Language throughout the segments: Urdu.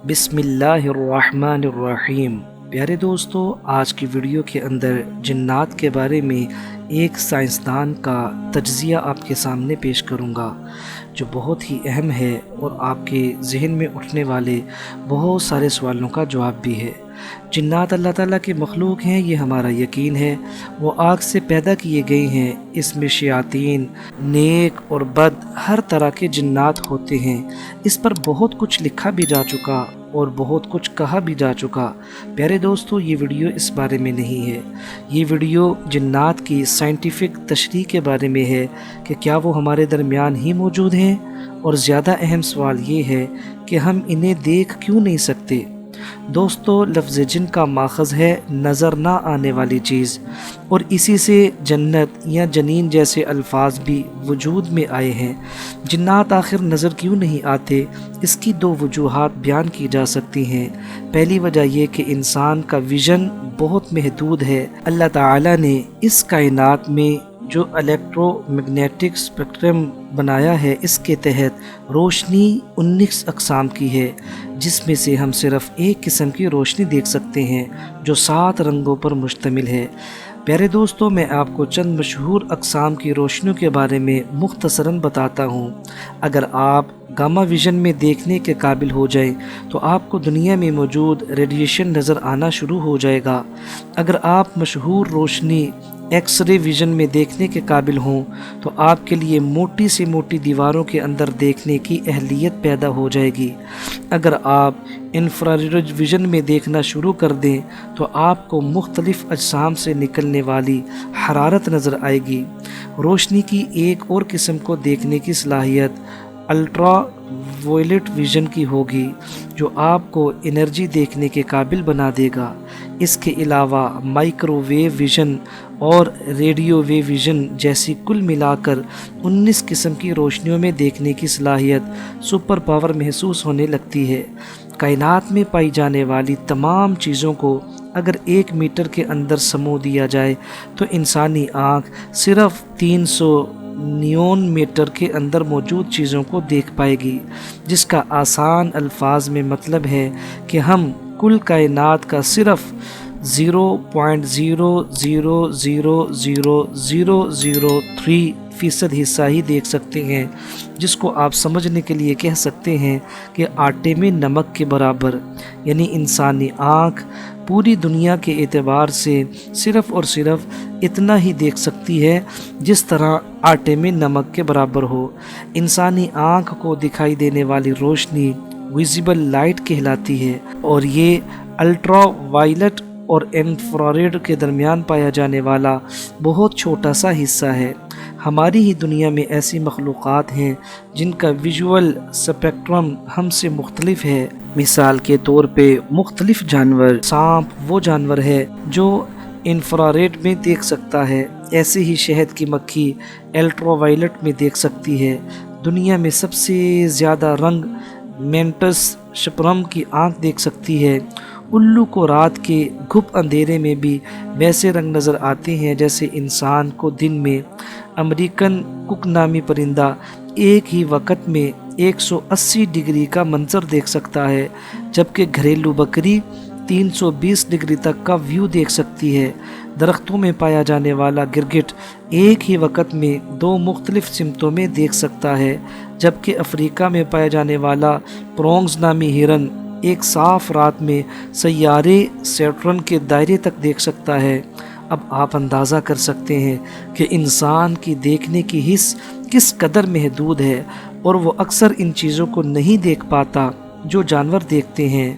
بسم اللہ الرحمن الرحیم۔ پیارے دوستو، آج کی ویڈیو کے اندر جنات کے بارے میں ایک سائنسدان کا تجزیہ آپ کے سامنے پیش کروں گا جو بہت ہی اہم ہے اور آپ کے ذہن میں اٹھنے والے بہت سارے سوالوں کا جواب بھی ہے۔ جنات اللہ تعالیٰ کے مخلوق ہیں، یہ ہمارا یقین ہے۔ وہ آگ سے پیدا کیے گئے ہیں۔ اس میں شیاطین، نیک اور بد ہر طرح کے جنات ہوتے ہیں۔ اس پر بہت کچھ لکھا بھی جا چکا اور بہت کچھ کہا بھی جا چکا۔ پیارے دوستو، یہ ویڈیو اس بارے میں نہیں ہے۔ یہ ویڈیو جنات کی سائنٹیفک تشریح کے بارے میں ہے کہ کیا وہ ہمارے درمیان ہی موجود ہیں، اور زیادہ اہم سوال یہ ہے کہ ہم انہیں دیکھ کیوں نہیں سکتے۔ دوستو، لفظ جن کا ماخذ ہے نظر نہ آنے والی چیز، اور اسی سے جنت یا جنین جیسے الفاظ بھی وجود میں آئے ہیں۔ جنات آخر نظر کیوں نہیں آتے؟ اس کی دو وجوہات بیان کی جا سکتی ہیں۔ پہلی وجہ یہ کہ انسان کا ویژن بہت محدود ہے۔ اللہ تعالیٰ نے اس کائنات میں جو الیکٹرو میگنیٹک اسپیکٹرم بنایا ہے، اس کے تحت روشنی 19 اقسام کی ہے، جس میں سے ہم صرف ایک قسم کی روشنی دیکھ سکتے ہیں جو 7 رنگوں پر مشتمل ہے۔ پیارے دوستو، میں آپ کو چند مشہور اقسام کی روشنیوں کے بارے میں مختصراً بتاتا ہوں۔ اگر آپ گاما ویژن میں دیکھنے کے قابل ہو جائیں تو آپ کو دنیا میں موجود ریڈیشن نظر آنا شروع ہو جائے گا۔ اگر آپ مشہور روشنی ایکس رے ویژن میں دیکھنے کے قابل ہوں تو آپ کے لیے موٹی سے موٹی دیواروں کے اندر دیکھنے کی اہلیت پیدا ہو جائے گی۔ اگر آپ انفراریڈ ویژن میں دیکھنا شروع کر دیں تو آپ کو مختلف اجسام سے نکلنے والی حرارت نظر آئے گی۔ روشنی کی ایک اور قسم کو دیکھنے کی صلاحیت الٹرا وائلٹ ویژن کی ہوگی، جو آپ کو انرجی دیکھنے کے قابل بنا دے گا۔ اس کے علاوہ مائکرو ویو ویژن اور ریڈیو ویو ویژن جیسی کل ملا کر 19 قسم کی روشنیوں میں دیکھنے کی صلاحیت سپر پاور محسوس ہونے لگتی ہے۔ کائنات میں پائی جانے والی تمام چیزوں کو اگر 1 میٹر کے اندر سمو دیا جائے تو انسانی آنکھ صرف 300 میٹر کے اندر موجود چیزوں کو دیکھ پائے گی، جس کا آسان الفاظ میں مطلب ہے کہ ہم کل کائنات کا صرف 0.0000003% حصہ ہی دیکھ سکتے ہیں، جس کو آپ سمجھنے کے لیے کہہ سکتے ہیں کہ آٹے میں نمک کے برابر۔ یعنی انسانی آنکھ پوری دنیا کے اعتبار سے صرف اور صرف اتنا ہی دیکھ سکتی ہے جس طرح آٹے میں نمک کے برابر ہو۔ انسانی آنکھ کو دکھائی دینے والی روشنی ویزیبل لائٹ کہلاتی ہے، اور یہ الٹرا وائلٹ اور انفراریڈ کے درمیان پایا جانے والا بہت چھوٹا سا حصہ ہے۔ ہماری ہی دنیا میں ایسی مخلوقات ہیں جن کا ویژول سپیکٹرم ہم سے مختلف ہے۔ مثال کے طور پہ مختلف جانور، سانپ وہ جانور ہے جو انفراریڈ میں دیکھ سکتا ہے، ایسے ہی شہد کی مکھی الٹرا وائلٹ میں دیکھ سکتی ہے۔ دنیا میں سب سے زیادہ رنگ مینٹس شپرم کی آنکھ دیکھ سکتی ہے۔ الو کو رات کے گھپ اندھیرے میں بھی ویسے رنگ نظر آتے ہیں جیسے انسان کو دن میں۔ امریکن کک نامی پرندہ ایک ہی وقت میں 180 ڈگری کا منظر دیکھ سکتا ہے، جبکہ گھریلو بکری 320 ڈگری تک کا ویو دیکھ سکتی ہے۔ درختوں میں پایا جانے والا گرگٹ ایک ہی وقت میں 2 مختلف سمتوں میں دیکھ سکتا ہے، جبکہ افریقہ میں پایا جانے والا پرونگز نامی ہرن ایک صاف رات میں سیارے سیٹرن کے دائرے تک دیکھ سکتا ہے۔ اب آپ اندازہ کر سکتے ہیں کہ انسان کی دیکھنے کی حس کس قدر محدود ہے، اور وہ اکثر ان چیزوں کو نہیں دیکھ پاتا جو جانور دیکھتے ہیں۔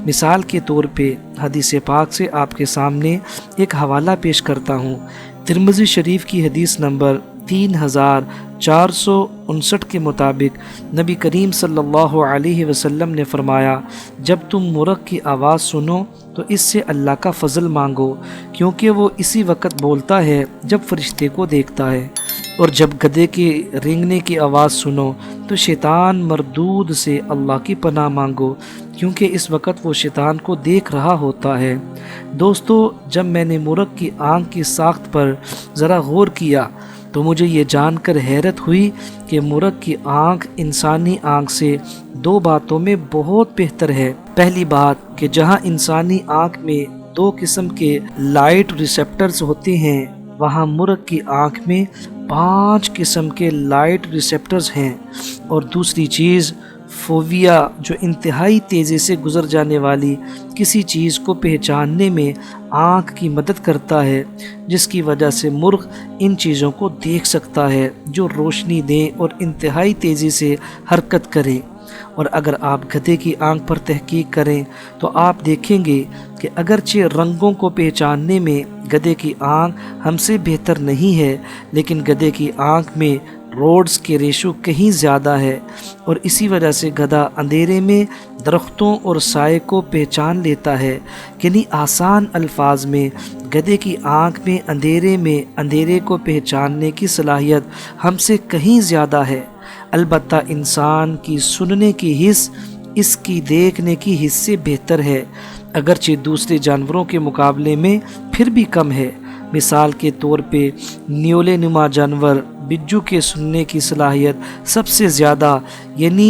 مثال کے طور پہ حدیث پاک سے آپ کے سامنے ایک حوالہ پیش کرتا ہوں۔ ترمذی شریف کی حدیث نمبر 3459 کے مطابق نبی کریم صلی اللہ علیہ وسلم نے فرمایا، جب تم مرغ کی آواز سنو تو اس سے اللہ کا فضل مانگو، کیونکہ وہ اسی وقت بولتا ہے جب فرشتے کو دیکھتا ہے، اور جب گدھے کے رینگنے کی آواز سنو تو شیطان مردود سے اللہ کی پناہ مانگو، کیونکہ اس وقت وہ شیطان کو دیکھ رہا ہوتا ہے۔ دوستو، جب میں نے مرغ کی آنکھ کی ساخت پر ذرا غور کیا تو مجھے یہ جان کر حیرت ہوئی کہ مرغ کی آنکھ انسانی آنکھ سے 2 باتوں میں بہت بہتر ہے۔ پہلی بات کہ جہاں انسانی آنکھ میں 2 قسم کے لائٹ ریسیپٹرز ہوتے ہیں، وہاں مرغ کی آنکھ میں 5 قسم کے لائٹ ریسیپٹرز ہیں۔ اور دوسری چیز فوویا، جو انتہائی تیزی سے گزر جانے والی کسی چیز کو پہچاننے میں آنکھ کی مدد کرتا ہے، جس کی وجہ سے مرغ ان چیزوں کو دیکھ سکتا ہے جو روشنی دیں اور انتہائی تیزی سے حرکت کریں۔ اور اگر آپ گدھے کی آنکھ پر تحقیق کریں تو آپ دیکھیں گے کہ اگرچہ رنگوں کو پہچاننے میں گدھے کی آنکھ ہم سے بہتر نہیں ہے، لیکن گدھے کی آنکھ میں روڈز کے ریشو کہیں زیادہ ہے، اور اسی وجہ سے گدھا اندھیرے میں درختوں اور سائے کو پہچان لیتا ہے۔ یعنی آسان الفاظ میں گدھے کی آنکھ میں اندھیرے کو پہچاننے کی صلاحیت ہم سے کہیں زیادہ ہے۔ البتہ انسان کی سننے کی حس اس کی دیکھنے کی حس سے بہتر ہے، اگرچہ دوسرے جانوروں کے مقابلے میں پھر بھی کم ہے۔ مثال کے طور پہ نیولے نما جانور بجو کے سننے کی صلاحیت سب سے زیادہ، یعنی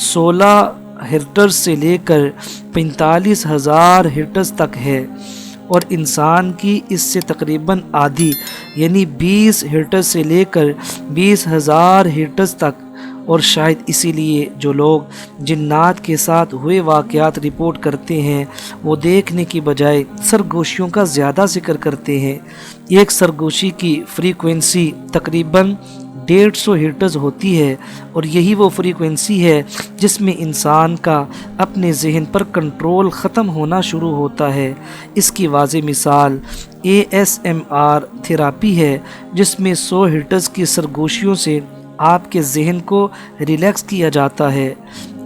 16 ہرٹز سے لے کر 45,000 ہرٹز تک ہے، اور انسان کی اس سے تقریباً آدھی، یعنی 20 ہرٹز سے لے کر 20,000 ہرٹز تک۔ اور شاید اسی لیے جو لوگ جنات کے ساتھ ہوئے واقعات رپورٹ کرتے ہیں وہ دیکھنے کی بجائے سرگوشیوں کا زیادہ ذکر کرتے ہیں۔ ایک سرگوشی کی فریکوینسی تقریباً 150 ہرٹز ہوتی ہے، اور یہی وہ فریکوینسی ہے جس میں انسان کا اپنے ذہن پر کنٹرول ختم ہونا شروع ہوتا ہے۔ اس کی واضح مثال ASMR تھراپی ہے، جس میں 100 ہرٹز کی سرگوشیوں سے آپ کے ذہن کو ریلیکس کیا جاتا ہے۔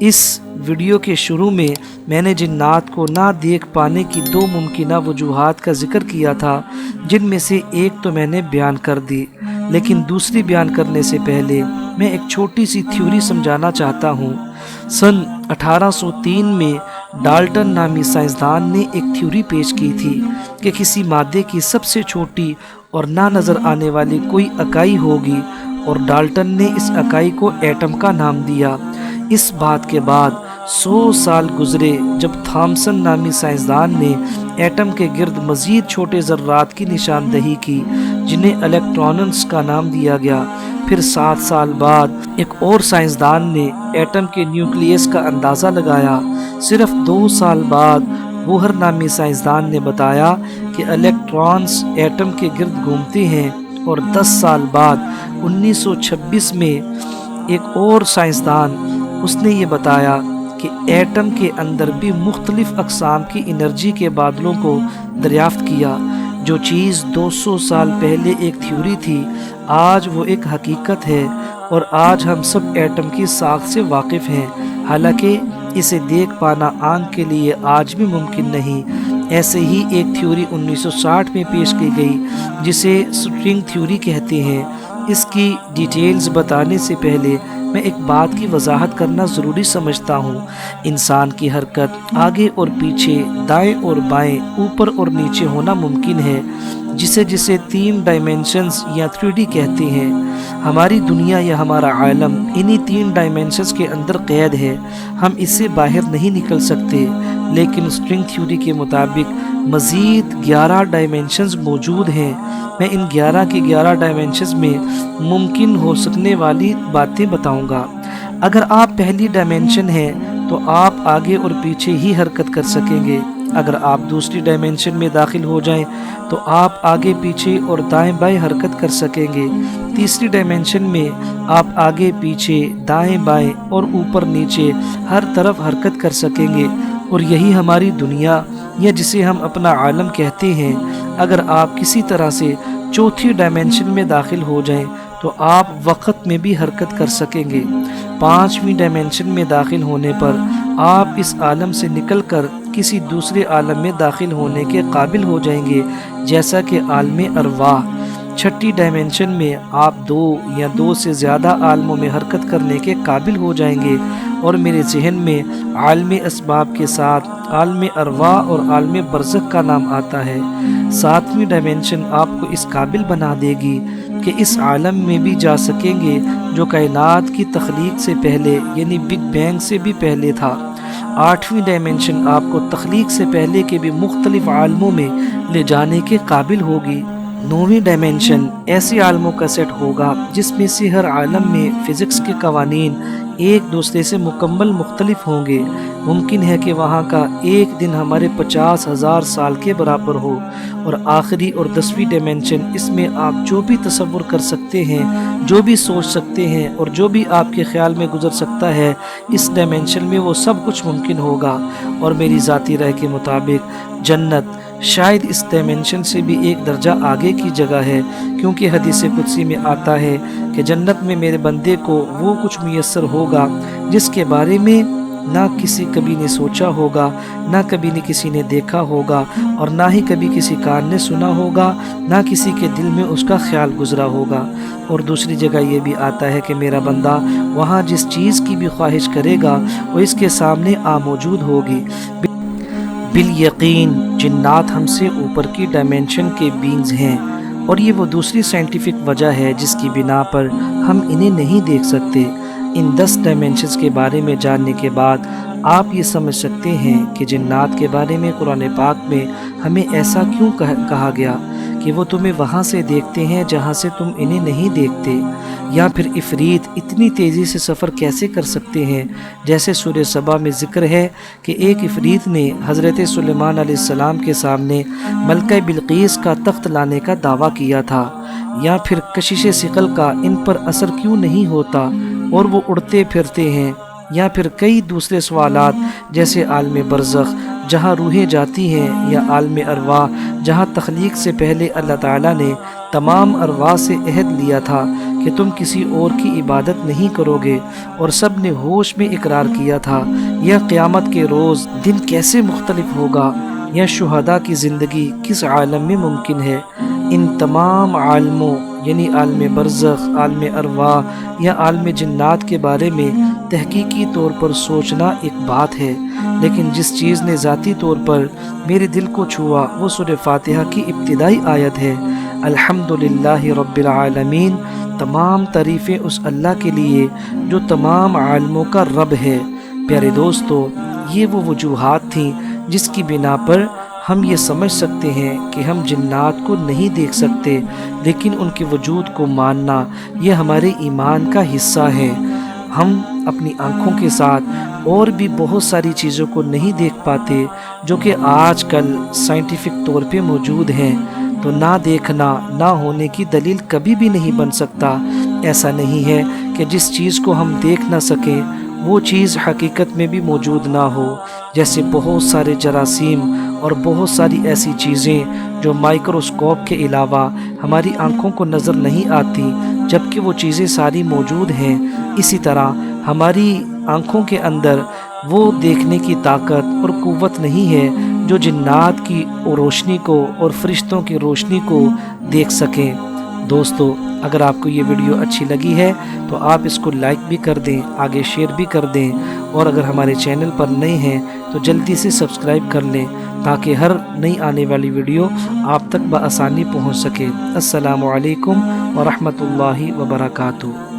اس ویڈیو کے شروع میں میں نے جنات کو نہ دیکھ پانے کی 2 ممکنہ وجوہات کا ذکر کیا تھا، جن میں سے ایک تو میں نے بیان کر دی، لیکن دوسری بیان کرنے سے پہلے میں ایک چھوٹی سی تھیوری سمجھانا چاہتا ہوں۔ سن 1803 میں ڈالٹن نامی سائنسدان نے ایک تھیوری پیش کی تھی کہ کسی مادے کی سب سے چھوٹی اور نہ نظر آنے والی کوئی اکائی ہوگی، اور ڈالٹن نے اس اکائی کو ایٹم کا نام دیا۔ اس بات کے بعد 100 سال گزرے جب تھامسن نامی سائنسدان نے ایٹم کے گرد مزید چھوٹے ذرات کی نشاندہی کی، جنہیں الیکٹرونز کا نام دیا گیا۔ پھر 7 سال بعد ایک اور سائنسدان نے ایٹم کے نیوکلیس کا اندازہ لگایا۔ صرف 2 سال بعد بوہر نامی سائنسدان نے بتایا کہ الیکٹرونز ایٹم کے گرد گھومتے ہیں، اور 10 سال بعد 1926 میں ایک اور سائنسدان، اس نے یہ بتایا کہ ایٹم کے اندر بھی مختلف اقسام کی انرجی کے بادلوں کو دریافت کیا۔ جو چیز 200 سال پہلے ایک تھیوری تھی، آج وہ ایک حقیقت ہے، اور آج ہم سب ایٹم کی ساخت سے واقف ہیں، حالانکہ اسے دیکھ پانا آنکھ کے لیے آج بھی ممکن نہیں۔ ایسے ہی ایک تھیوری 1960 میں پیش کی گئی جسے سٹرنگ تھیوری کہتے ہیں۔ اس کی ڈیٹیلز بتانے سے پہلے میں ایک بات کی وضاحت کرنا ضروری سمجھتا ہوں۔ انسان کی حرکت آگے اور پیچھے، دائیں اور بائیں، اوپر اور نیچے ہونا ممکن ہے، جسے 3 ڈائمینشنز یا 3D کہتے ہیں۔ ہماری دنیا یا ہمارا عالم انہی 3 ڈائمینشنز کے اندر قید ہے، ہم اس سے باہر نہیں نکل سکتے۔ لیکن سٹرنگ تھیوری کے مطابق مزید 11 ڈائمینشنز موجود ہیں۔ میں ان 11 کے 11 ڈائمینشنز میں ممکن ہو سکنے والی باتیں بتاؤں گا۔ اگر آپ پہلی ڈائمینشن ہیں تو آپ آگے اور پیچھے ہی حرکت کر سکیں گے۔ اگر آپ دوسری ڈائمینشن میں داخل ہو جائیں تو آپ آگے پیچھے اور دائیں بائیں حرکت کر سکیں گے۔ تیسری ڈائمینشن میں آپ آگے پیچھے، دائیں بائیں اور اوپر نیچے ہر طرف حرکت کر سکیں گے، اور یہی ہماری دنیا یا جسے ہم اپنا عالم کہتے ہیں۔ اگر آپ کسی طرح سے چوتھی ڈائمینشن میں داخل ہو جائیں تو آپ وقت میں بھی حرکت کر سکیں گے۔ 5ویں ڈائمینشن میں داخل ہونے پر آپ اس عالم سے نکل کر کسی دوسرے عالم میں داخل ہونے کے قابل ہو جائیں گے، جیسا کہ عالم ارواح۔ 6ٹھی ڈائمینشن میں آپ 2 یا 2 سے زیادہ عالموں میں حرکت کرنے کے قابل ہو جائیں گے، اور میرے ذہن میں عالم اسباب کے ساتھ عالم ارواح اور عالم برزخ کا نام آتا ہے۔ 7ویں ڈائمینشن آپ کو اس قابل بنا دے گی کہ اس عالم میں بھی جا سکیں گے جو کائنات کی تخلیق سے پہلے، یعنی بگ بینگ سے بھی پہلے تھا۔ 8ویں ڈائمنشن آپ کو تخلیق سے پہلے کے بھی مختلف عالموں میں لے جانے کے قابل ہوگی۔ 9ویں ڈائمنشن ایسی عالموں کا سیٹ ہوگا جس میں سے ہر عالم میں فزکس کے قوانین ایک دوسرے سے مکمل مختلف ہوں گے۔ ممکن ہے کہ وہاں کا ایک دن ہمارے 50,000 سال کے برابر ہو۔ اور آخری اور 10ویں ڈائمنشن، اس میں آپ جو بھی تصور کر سکتے ہیں، جو بھی سوچ سکتے ہیں اور جو بھی آپ کے خیال میں گزر سکتا ہے، اس ڈائمنشن میں وہ سب کچھ ممکن ہوگا۔ اور میری ذاتی رائے کے مطابق جنت شاید اس ڈائمنشن سے بھی ایک درجہ آگے کی جگہ ہے، کیونکہ حدیث قدسی میں آتا ہے کہ جنت میں میرے بندے کو وہ کچھ میسر ہوگا جس کے بارے میں نہ کسی کبھی نے سوچا ہوگا، نہ کبھی نے کسی نے دیکھا ہوگا، اور نہ ہی کبھی کسی کان نے سنا ہوگا، نہ کسی کے دل میں اس کا خیال گزرا ہوگا۔ اور دوسری جگہ یہ بھی آتا ہے کہ میرا بندہ وہاں جس چیز کی بھی خواہش کرے گا وہ اس کے سامنے موجود ہوگی۔ بالیقین جنات ہم سے اوپر کی ڈائمنشن کے بینگز ہیں، اور یہ وہ دوسری سائنٹیفک وجہ ہے جس کی بنا پر ہم انہیں نہیں دیکھ سکتے۔ ان 10 ڈائمنشنز کے بارے میں جاننے کے بعد آپ یہ سمجھ سکتے ہیں کہ جنات کے بارے میں قرآن پاک میں ہمیں ایسا کیوں کہا گیا کہ وہ تمہیں وہاں سے دیکھتے ہیں جہاں سے تم انہیں نہیں دیکھتے، یا پھر عفریت اتنی تیزی سے سفر کیسے کر سکتے ہیں، جیسے سورہ سبا میں ذکر ہے کہ ایک عفریت نے حضرت سلیمان علیہ السلام کے سامنے ملکہ بلقیس کا تخت لانے کا دعویٰ کیا تھا۔ یا پھر کشش ثقل کا ان پر اثر کیوں نہیں ہوتا اور وہ اڑتے پھرتے ہیں، یا پھر کئی دوسرے سوالات جیسے عالم برزخ جہاں روحیں جاتی ہیں، یا عالم ارواح جہاں تخلیق سے پہلے اللہ تعالیٰ نے تمام ارواح سے عہد لیا تھا کہ تم کسی اور کی عبادت نہیں کرو گے، اور سب نے ہوش میں اقرار کیا تھا۔ یا قیامت کے روز دن کیسے مختلف ہوگا، یا شہداء کی زندگی کس عالم میں ممکن ہے، ان تمام عالموں یعنی عالم برزخ، عالم ارواح یا عالم جنات کے بارے میں تحقیقی طور پر سوچنا ایک بات ہے، لیکن جس چیز نے ذاتی طور پر میرے دل کو چھوا وہ سورہ فاتحہ کی ابتدائی آیت ہے، الحمدللہ رب العالمین، تمام تعریفیں اس اللہ کے لیے جو تمام عالموں کا رب ہے۔ پیارے دوستو، یہ وہ وجوہات تھیں جس کی بنا پر ہم یہ سمجھ سکتے ہیں کہ ہم جنات کو نہیں دیکھ سکتے، لیکن ان کے وجود کو ماننا یہ ہمارے ایمان کا حصہ ہے۔ ہم اپنی آنکھوں کے ساتھ اور بھی بہت ساری چیزوں کو نہیں دیکھ پاتے جو کہ آج کل سائنٹیفک طور پہ موجود ہیں، تو نہ دیکھنا نہ ہونے کی دلیل کبھی بھی نہیں بن سکتا۔ ایسا نہیں ہے کہ جس چیز کو ہم دیکھ نہ سکیں وہ چیز حقیقت میں بھی موجود نہ ہو، جیسے بہت سارے جراثیم اور بہت ساری ایسی چیزیں جو مائکروسکوپ کے علاوہ ہماری آنکھوں کو نظر نہیں آتی، جبکہ وہ چیزیں ساری موجود ہیں۔ اسی طرح ہماری آنکھوں کے اندر وہ دیکھنے کی طاقت اور قوت نہیں ہے جو جنات کی روشنی کو اور فرشتوں کی روشنی کو دیکھ سکیں۔ دوستو، اگر آپ کو یہ ویڈیو اچھی لگی ہے تو آپ اس کو لائک بھی کر دیں، آگے شیئر بھی کر دیں، اور اگر ہمارے چینل پر نئے ہیں تو جلدی سے سبسکرائب کر لیں تاکہ ہر نئی آنے والی ویڈیو آپ تک بآسانی پہنچ سکے۔ السلام علیکم ورحمۃ اللہ وبرکاتہ۔